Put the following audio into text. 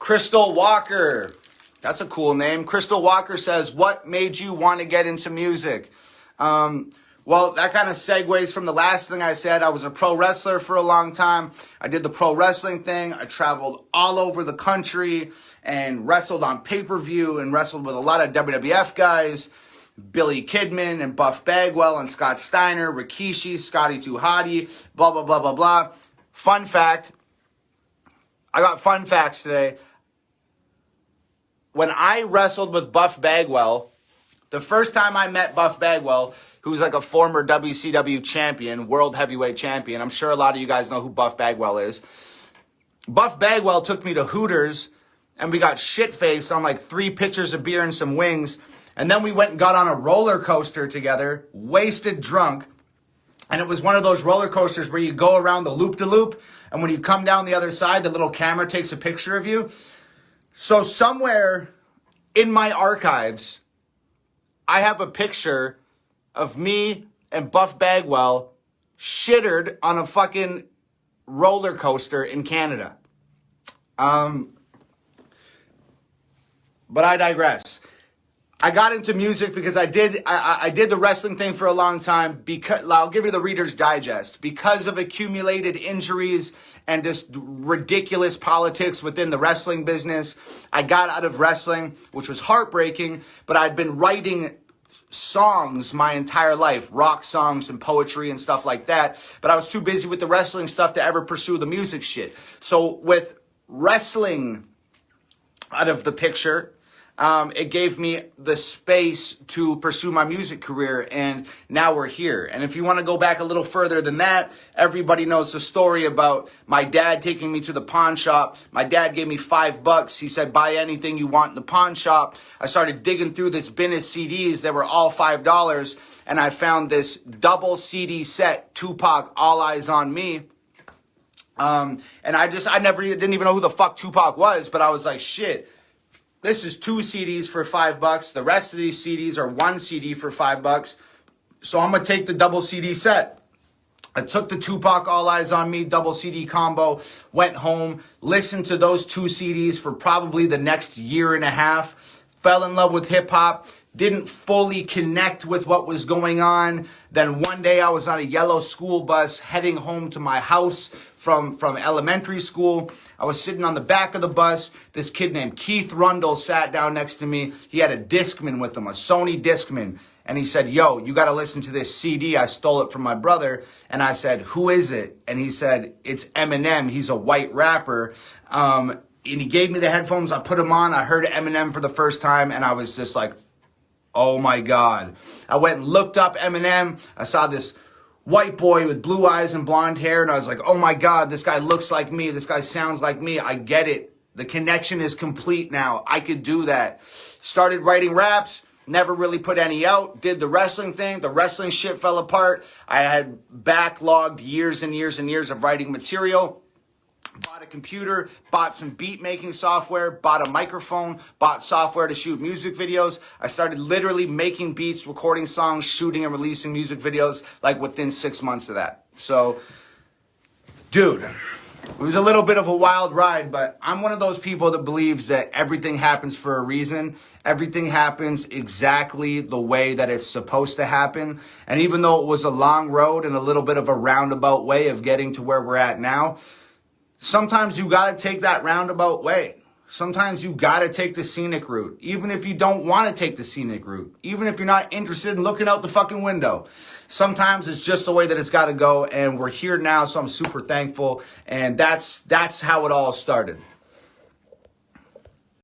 Crystal Walker. That's a cool name. Crystal Walker says, what made you want to get into music? Well, that kind of segues from the last thing I said. I was a pro wrestler for a long time. I did the pro wrestling thing. I traveled all over the country and wrestled on pay-per-view and wrestled with a lot of WWF guys. Billy Kidman and Buff Bagwell and Scott Steiner, Rikishi, Scotty 2 Hotty, blah, blah, blah, blah, blah. Fun fact. I got fun facts today. When I wrestled with Buff Bagwell, the first time I met Buff Bagwell, who's like a former WCW champion, world heavyweight champion. I'm sure a lot of you guys know who Buff Bagwell is. Buff Bagwell took me to Hooters, and we got shit-faced on like 3 pitchers of beer and some wings. And then we went and got on a roller coaster together, wasted drunk. And it was one of those roller coasters where you go around the loop-de-loop, and when you come down the other side, the little camera takes a picture of you. So somewhere in my archives, I have a picture of me and Buff Bagwell shittered on a fucking roller coaster in Canada. But I digress. I got into music because I did the wrestling thing for a long time. Because I'll give you the Reader's Digest. Because of accumulated injuries and just ridiculous politics within the wrestling business, I got out of wrestling, which was heartbreaking. But I'd been writing songs my entire life, rock songs and poetry and stuff like that. But I was too busy with the wrestling stuff to ever pursue the music shit. So with wrestling out of the picture, it gave me the space to pursue my music career, and now we're here. And if you want to go back a little further than that, everybody knows the story about my dad taking me to the pawn shop. My dad gave me $5. He said, buy anything you want in the pawn shop. I started digging through this bin of CDs that were all $5, and I found this double CD set, Tupac, All Eyes on Me. And I didn't even know who the fuck Tupac was, but I was like, shit. This is 2 CDs for $5. The rest of these CDs are 1 CD for $5. So I'm going to take the double CD set. I took the Tupac All Eyes on Me double CD combo, went home, listened to those 2 CDs for probably the next year and a half, fell in love with hip hop, didn't fully connect with what was going on. Then one day I was on a yellow school bus heading home to my house from elementary school. I was sitting on the back of the bus. This kid named Keith Rundle sat down next to me. He had a Discman with him, a Sony Discman. And he said, yo, you got to listen to this CD. I stole it from my brother. And I said, who is it? And he said, it's Eminem. He's a white rapper. And he gave me the headphones. I put them on. I heard Eminem for the first time. And I was just like, oh my God. I went and looked up Eminem. I saw this white boy with blue eyes and blonde hair. And I was like, oh my God, this guy looks like me. This guy sounds like me. I get it. The connection is complete now. I could do that. Started writing raps. Never really put any out. Did the wrestling thing. The wrestling shit fell apart. I had backlogged years and years and years of writing material. Bought a computer, bought some beat making software, bought a microphone, bought software to shoot music videos. I started literally making beats, recording songs, shooting and releasing music videos like within 6 months of that. So, dude, it was a little bit of a wild ride, but I'm one of those people that believes that everything happens for a reason. Everything happens exactly the way that it's supposed to happen. And even though it was a long road and a little bit of a roundabout way of getting to where we're at now, sometimes you got to take that roundabout way. Sometimes you got to take the scenic route, even if you don't want to take the scenic route, even if you're not interested in looking out the fucking window. Sometimes it's just the way that it's got to go, and we're here now, so I'm super thankful, and that's how it all started.